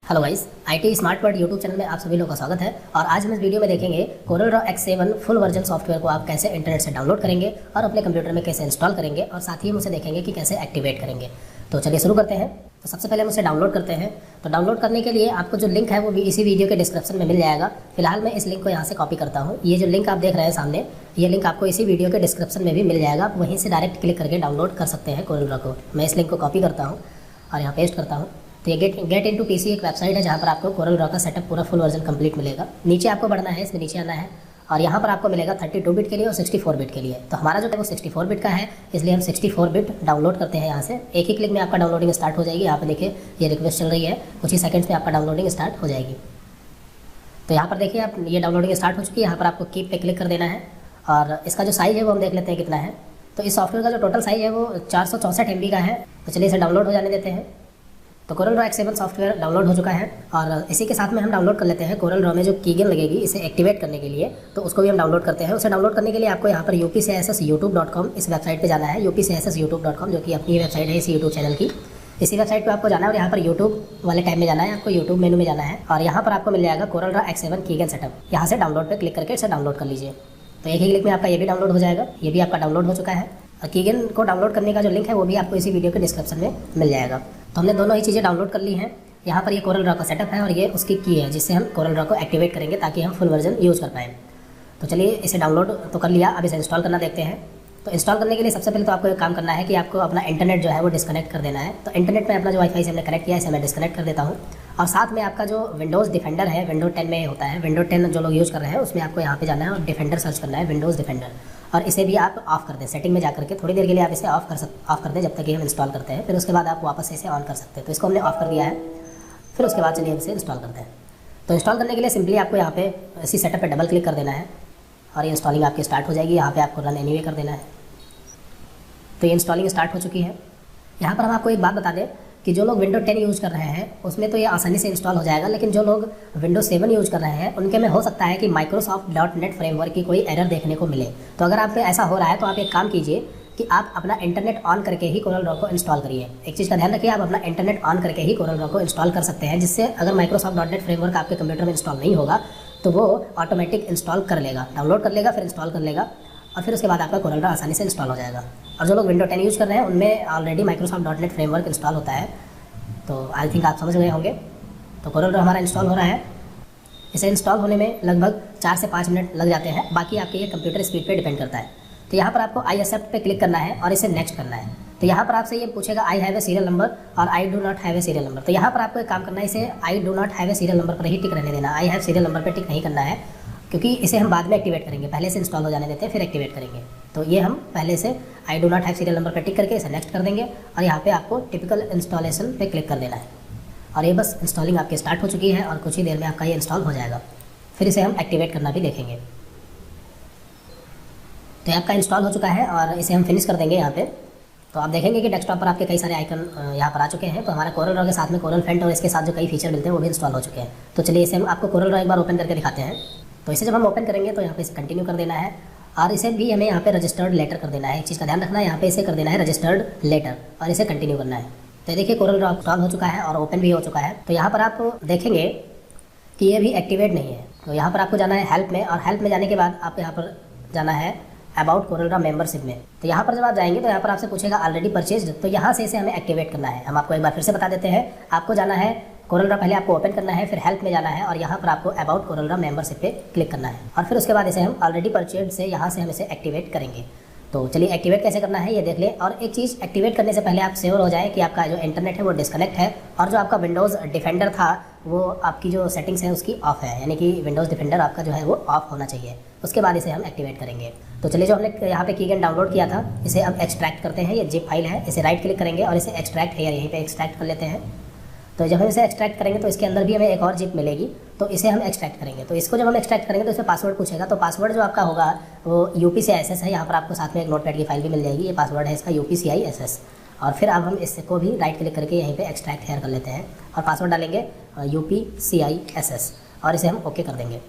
Hello guys, IT smart world YouTube channel में आप सभी लोगों का स्वागत है। और आज हम इस वीडियो में देखेंगे Corel Draw X7 full version software को आप कैसे इंटरनेट से डाउनलोड करेंगे और अपने कंप्यूटर में कैसे इंस्टॉल करेंगे, और साथ ही हम उसे देखेंगे कि कैसे एक्टिवेट करेंगे। तो चलिए शुरू करते हैं। तो सबसे पहले हम उसे डाउनलोड करते हैं। तो डाउनलोड करने के लिए आपको जो लिंक है वो भी इसी वीडियो के डिस्क्रिप्शन में मिल जाएगा। फिलहाल मैं इस लिंक को यहाँ से कॉपी करता हूँ। ये जो लिंक आप देख रहे हैं सामने, ये लिंक आपको इसी वीडियो के डिस्क्रिप्शन में भी मिल जाएगा। आप वहीं से डायरेक्ट क्लिक करके डाउनलोड कर सकते हैं कोरल ड्रॉ को। मैं इस लिंक को कॉपी करता हूँ और यहाँ पेस्ट करता हूँ। तो ये गेट इनटू पीसी एक वेबसाइट है जहाँ पर आपको कोरल ड्रॉ का सेटअप पूरा फुल वर्जन कंप्लीट मिलेगा। नीचे आपको बढ़ना है, इसमें नीचे आना है और यहाँ पर आपको मिलेगा 32 बिट के लिए और 64 बिट के लिए। तो हमारा जो है वो 64 बिट का है, इसलिए हम 64 बिट डाउनलोड करते हैं। यहाँ से एक ही क्लिक में आपका डाउनलोडिंग स्टार्ट हो जाएगी। यहाँ पे देखिए ये रिक्वेस्ट चल रही है, कुछ ही सेकंड्स में आपका डाउनलोडिंग स्टार्ट हो जाएगी। तो यहाँ पर देखिए आप, ये डाउनलोडिंग स्टार्ट हो चुकी है। यहाँ पर आपको कीप पे क्लिक कर देना है और इसका जो साइज़ है वो हम देख लेते हैं कितना है। तो इस सॉफ्टवेयर का जो टोटल साइज़ है वो 464 MB का है। तो चलिए इसे डाउनलोड हो जाने देते हैं। तो Corel Draw X7 software download हो चुका है और इसी के साथ में हम डाउनलोड कर लेते हैं कोरल ड्रॉ में जो कीगन लगेगी इसे एक्टिवेट करने के लिए, तो उसको भी हम डाउनलोड करते हैं। उसे डाउनलोड करने के लिए आपको यहाँ पर upcss.youtube.com इस वेबसाइट पे जाना है। upcss.youtube.com जो कि अपनी वेबसाइट है इसी यूट्यूब चैनल की। इसी वेबसाइट पे आपको जाना है और यहाँ पर यूट्यूब वाले टैब में जाना है। आपको यूट्यूब मेनू में जाना है और यहाँ पर आपको मिल जाएगा Corel Draw X7 Keegan setup. यहाँ से डाउनलोड पर क्लिक करके इसे डाउनलोड कर लीजिए। तो एक ही क्लिक में आपका ये भी डाउनलोड हो जाएगा। ये भी आपका डाउनलोड हो चुका है और कीगन को डाउनलोड करने का जो लिंक है वो भी आपको इसी वीडियो के डिस्क्रिप्शन में मिल जाएगा। तो हमने दोनों ही चीज़ें डाउनलोड कर ली हैं। यहाँ पर ये कोरल ड्रॉ का सेटअप है और ये उसकी की है जिससे हम कोरल ड्रॉ को एक्टिवेट करेंगे ताकि हम फुल वर्जन यूज़ कर पाएँ। तो चलिए इसे डाउनलोड तो कर लिया, अब इसे इंस्टॉल करना देखते हैं। तो इंस्टॉल करने के लिए सबसे पहले तो आपको एक काम करना है कि आपको अपना इंटरनेट जो है वो डिस्कनेक्ट कर देना है। तो इंटरनेट में अपना जो वाईफाई से हमने कनेक्ट किया है इसे मैं डिस्कनेक्ट कर देता हूँ। और साथ में आपका जो विंडोज़ डिफेंडर है, विंडो 10 में होता है, विंडो 10 जो लोग यूज़ कर रहे हैं उसमें आपको यहाँ पे जाना है और डिफेंडर सर्च करना है, विंडोज़ डिफेंडर। और इसे भी आप ऑफ कर दें, सेटिंग में जाकर के थोड़ी देर के लिए आप इसे ऑफ कर दें जब तक कि हम इंस्टॉल करते हैं। फिर उसके बाद आप वापस से इसे ऑन कर सकते हैं। तो इसको हमने ऑफ कर दिया है। फिर उसके बाद चलिए हम इसे इंस्टॉल करते हैं। तो इंस्टॉल करने के लिए सिंपली आपको यहाँ पे इसी सेटअप पे डबल क्लिक कर देना है और ये इंस्टॉलिंग आपकी स्टार्ट हो जाएगी। यहाँ पे आपको रन एनीवे कर देना है। तो ये इंस्टॉलिंग स्टार्ट हो चुकी है। यहाँ पर हम आपको एक बात बता दें कि जो लोग विंडो 10 यूज़ कर रहे हैं उसमें तो ये आसानी से इंस्टॉल हो जाएगा, लेकिन जो लोग विंडो 7 यूज़ कर रहे हैं उनके में हो सकता है कि Microsoft.NET फ्रेमवर्क की कोई एरर देखने को मिले। तो अगर आप पे ऐसा हो रहा है तो आप एक काम कीजिए कि आप अपना इंटरनेट ऑन करके ही कोरल ड्रॉ को इंस्टॉल करिए। एक चीज़ का ध्यान रखिए, आप अपना इंटरनेट ऑन करके ही कोरल ड्रॉ को इंस्टॉल कर सकते हैं, जिससे अगर Microsoft.NET फ्रेमवर्क आपके कंप्यूटर में इंस्टॉल नहीं होगा तो वो ऑटोमेटिक इंस्टॉल कर लेगा, डाउनलोड कर लेगा, फिर इंस्टॉल कर लेगा और फिर उसके बाद आपका कोरल ड्रॉ आसानी से इंस्टॉल हो जाएगा। और जो लोग विंडो 10 यूज़ कर रहे हैं उनमें ऑलरेडी Microsoft.NET फ्रेमवर्क इंस्टॉल होता है। तो आई थिंक आप समझ गए होंगे। तो कोरल ड्रॉ हमारा इंस्टॉल हो रहा है। इसे इंस्टॉल होने में लगभग 4 से 5 मिनट लग जाते हैं, बाकी आपके ये कंप्यूटर स्पीड पे डिपेंड करता है। तो यहाँ पर आपको आई एक्सेप्ट पे क्लिक करना है और इसे नेक्स्ट करना है। तो यहाँ पर आपसे ये पूछेगा I have a serial number और I do not have a serial number. तो यहाँ पर आपको एक काम करना है, इसे I do not have a serial number पर ही टिक रहने देना। आई हैव सीरियल नंबर पर टिक नहीं करना है क्योंकि इसे हम बाद में एक्टिवेट करेंगे, पहले से इंस्टॉल हो जाने देते हैं फिर एक्टिवेट करेंगे। तो ये हम पहले से आई do not have serial number पर टिक करके इसे नेक्स्ट कर देंगे और यहाँ पे आपको टिपिकल इंस्टॉलेशन पे क्लिक कर देना है और ये बस इंस्टॉलिंग आपकी स्टार्ट हो चुकी है और कुछ ही देर में आपका ये इंस्टॉल हो जाएगा। फिर इसे हम एक्टिवेट करना भी देखेंगे। तो आपका इंस्टॉल हो चुका है और इसे हम फिनिश कर देंगे यहाँ पे। तो आप देखेंगे कि डेस्कटॉप पर आपके कई सारे आइकन यहाँ पर आ चुके हैं। तो हमारा कोरल ड्रॉ के साथ में कोरल फेंट और इसके साथ जो कई फीचर मिलते हैं वो भी इंस्टॉल हो चुके हैं। तो चलिए इसे हम आपको कोरल ड्रॉ एक बार ओपन करके दिखाते हैं। तो इसे जब हम ओपन करेंगे तो यहाँ पे इसे कंटिन्यू कर देना है और इसे भी हमें यहाँ पे रजिस्टर्ड लेटर कर देना है। एक चीज़ का ध्यान रखना है, यहाँ पे इसे कर देना है रजिस्टर्ड लेटर और इसे कंटिन्यू करना है। तो देखिए कोरल ड्रॉ इंस्टॉल हो चुका है और ओपन भी हो चुका है। तो यहाँ पर आप देखेंगे कि ये भी एक्टिवेट नहीं है। तो यहाँ पर आपको जाना है हेल्प में और हेल्प में जाने के बाद आप यहाँ पर जाना है अबाउट कोरल ड्रॉ मेंबरशिप में। तो यहाँ पर जब आप जाएंगे तो यहाँ पर आपसे पूछेगा ऑलरेडी परचेज्ड। तो यहाँ से इसे हमें एक्टिवेट करना है। हम आपको एक बार फिर से बता देते हैं। आपको जाना है कोरल ड्रॉ, पहले आपको ओपन करना है, फिर हेल्प में जाना है और यहाँ पर आपको अबाउट कोरल ड्रॉ मेंबरशिप पे क्लिक करना है और फिर उसके बाद इसे हम ऑलरेडी परचेज्ड से यहाँ से हम इसे एक्टिवेट करेंगे। तो चलिए एक्टिवेट कैसे करना है ये देख लें। और एक चीज़, एक्टिवेट करने से पहले आप श्योर हो जाए कि आपका जो इंटरनेट है वो डिस्कनेक्ट है और जो आपका विंडोज़ डिफेंडर था वो आपकी जो सेटिंग्स है उसकी ऑफ है, यानी कि विंडोज़ डिफेंडर आपका जो है वो ऑफ होना चाहिए। उसके बाद इसे हम एक्टिवेट करेंगे। तो चलिए जो हमने यहाँ पे कीगन डाउनलोड किया था इसे अब एक्सट्रैक्ट करते हैं। ये जिप फाइल है, इसे राइट क्लिक करेंगे और इसे एक्सट्रैक्ट है यहीं पे एक्सट्रैक्ट कर लेते हैं। तो जब हम इसे एक्सट्रैक्ट करेंगे तो इसके अंदर भी हमें एक और जिप मिलेगी, तो इसे हम एक्सट्रैक्ट करेंगे। तो इसको जब हम एक्सट्रैक्ट करेंगे तो इसमें पासवर्ड पूछेगा। तो पासवर्ड जो आपका होगा वो UPCISS है। यहाँ पर आपको साथ में एक नोटपैड की फाइल भी मिल जाएगी। ये पासवर्ड है इसका UPCISS। और फिर अब हम इसको भी राइट क्लिक करके यहीं पे एक्सट्रैक्ट हेयर कर लेते हैं और पासवर्ड डालेंगे UPCISS और इसे हम ओके कर देंगे।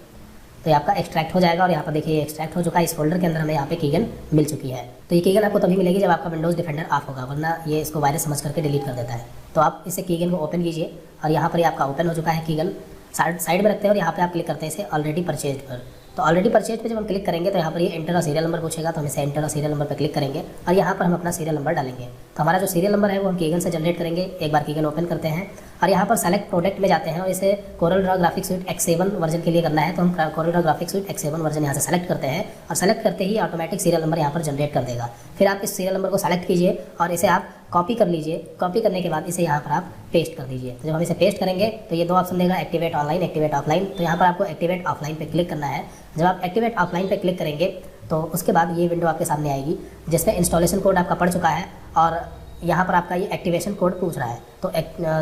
तो ये आपका एक्सट्रैक्ट हो जाएगा और यहाँ पर देखिए ये एक्सट्रैक्ट हो चुका है। इस फोल्डर के अंदर हमें यहाँ पे कीगन मिल चुकी है। तो ये कीगन आपको तभी मिलेगी जब आपका विंडोज़ डिफेंडर ऑफ होगा, वरना ये इसको वायरस समझ करके डिलीट कर देता है। तो आप इसे कीगन को ओपन कीजिए और यहाँ पर ये आपका ओपन हो चुका है कीगन। साइड में रखते हैं और यहाँ पे आप क्लिक करते हैं इसे ऑलरेडी परचेज पर। तो ऑलरेडी परचेज पे जब हम क्लिक करेंगे तो यहाँ पर ये एंटर और सीरियल नंबर पूछेगा, तो हम इसे एंटर और सीरियल नंबर पर क्लिक करेंगे और यहाँ पर हम अपना सीरियल नंबर डालेंगे। तो हमारा जो सीरियल नंबर है वो हम कीगन से जनरेट करेंगे। एक बार कीगन ओपन करते हैं और यहाँ पर सेलेक्ट प्रोडक्ट में जाते हैं और इसे Corel Draw graphics suit X7 version के लिए करना है। तो हम Corel Draw graphics suit X7 version यहाँ से सेलेक्ट करते हैं और सेलेक्ट करते ही ऑटोमेटिक सीरियल नंबर यहाँ पर जनरेट कर देगा। फिर आप इस सीरियल नंबर को सेलेक्ट कीजिए और इसे आप कॉपी कर लीजिए। कॉपी करने के बाद इसे यहाँ पर आप पेस्ट कर दीजिए। तो जब हम इसे पेस्ट करेंगे तो ये दो ऑप्शन देगा, एक्टिवेट ऑनलाइन, एक्टिवेट ऑफलाइन। तो यहाँ पर आपको एक्टिवेट ऑफलाइन पे क्लिक करना है। जब आप एक्टिवेट ऑफलाइन पे क्लिक करेंगे तो उसके बाद ये विंडो आपके सामने आएगी जिसमें इंस्टॉलेशन कोड आपका पड़ चुका है और यहाँ पर आपका ये एक्टिवेशन कोड पूछ रहा है। तो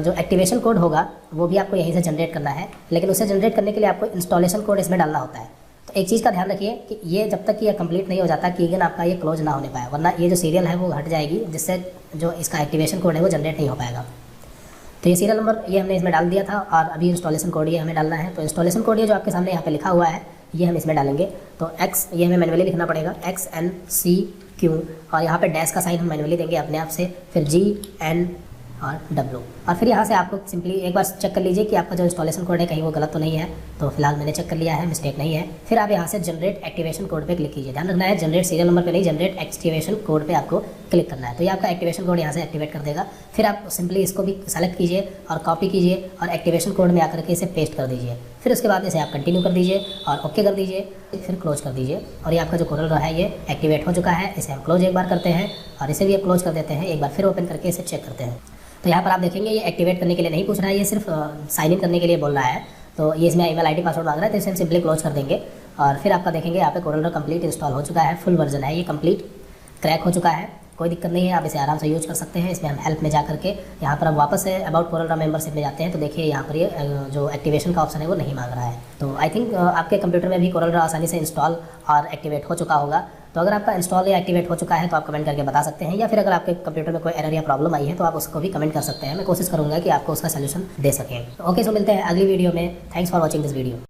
जो एक्टिवेशन कोड होगा वो भी आपको यहीं से जनरेट करना है, लेकिन उसे जनरेट करने के लिए आपको इंस्टॉलेशन कोड इसमें डालना होता है। तो एक चीज़ का ध्यान रखिए कि ये जब तक ये कंप्लीट नहीं हो जाता कीगन आपका ये क्लोज ना होने पाए, वरना ये जो सीरियल है वो हट जाएगी, जिससे जो इसका एक्टिवेशन कोड है वो जनरेट नहीं हो पाएगा। तो ये सीरियल नंबर ये हमने इसमें डाल दिया था और अभी इंस्टॉलेशन कोड ये हमें डालना है। तो इंस्टॉलेशन कोड ये जो आपके सामने यहाँ पे लिखा हुआ है ये हम इसमें डालेंगे। तो एक्स ये हमें मैनुअली लिखना पड़ेगा, XNCQ और यहाँ पे डैश का साइन हम मैनुअली देंगे अपने आप से, फिर GN और W और फिर यहाँ से आपको सिंपली एक बार चेक कर लीजिए कि आपका जो इंस्टॉलेशन कोड है कहीं वो गलत तो नहीं है। तो फिलहाल मैंने चेक कर लिया है, मिस्टेक नहीं है। फिर आप यहाँ से जनरेट एक्टिवेशन कोड पे क्लिक कीजिए। ध्यान रखना है जनरेट सीरियल नंबर पे नहीं, जनरेट एक्टिवेशन कोड पे आपको क्लिक करना है। तो ये आपका एक्टिवेशन कोड यहाँ से एक्टिवेट कर देगा। फिर आप सिंपली इसको भी सेलेक्ट कीजिए और कॉपी कीजिए और एक्टिवेशन कोड में आकर के इसे पेस्ट कर दीजिए। फिर उसके बाद इसे आप कंटिन्यू कर दीजिए और ओके कर दीजिए, फिर क्लोज कर दीजिए। और ये आपका जो कोरल ड्रॉ है ये एक्टिवेट हो चुका है। इसे हम क्लोज एक बार करते हैं और इसे भी आप क्लोज कर देते हैं। एक बार फिर ओपन करके इसे चेक करते हैं। तो यहाँ पर आप देखेंगे ये एक्टिवेट करने के लिए नहीं पूछ रहा है, ये सिर्फ साइन इन करने के लिए बोल रहा है। तो ये इसमें ईमेल आईडी पासवर्ड मांग रहा है, तो इसे हम सिंपली क्लोज कर देंगे। और फिर आपका देखेंगे यहाँ पे कोरल ड्रॉ कंप्लीट इंस्टॉल हो चुका है, फुल वर्जन है, ये कंप्लीट क्रैक हो चुका है, कोई दिक्कत नहीं है, आप इसे आराम से यूज कर सकते हैं। इसमें हम हेल्प में जा करके यहाँ पर हम वापस say about Corel Draw membership में जाते हैं तो देखिए यहाँ पर ये जो एक्टिवेशन का ऑप्शन है वो नहीं मांग रहा है। तो आई थिंक आपके कंप्यूटर में भी कोरल ड्रॉ आसानी से इंस्टॉल और एक्टिवेट हो चुका होगा। तो अगर आपका इंस्टॉल या एक्टिवेट हो चुका है तो आप कमेंट करके बता सकते हैं, या फिर अगर आपके कंप्यूटर में कोई एरर या प्रॉब्लम आई है तो आप उसको भी कमेंट कर सकते हैं। मैं कोशिश करूँगा कि आपको उसका सलूशन दे सकें। ओके, सो मिलते हैं अगली वीडियो में। Thanks for watching this video.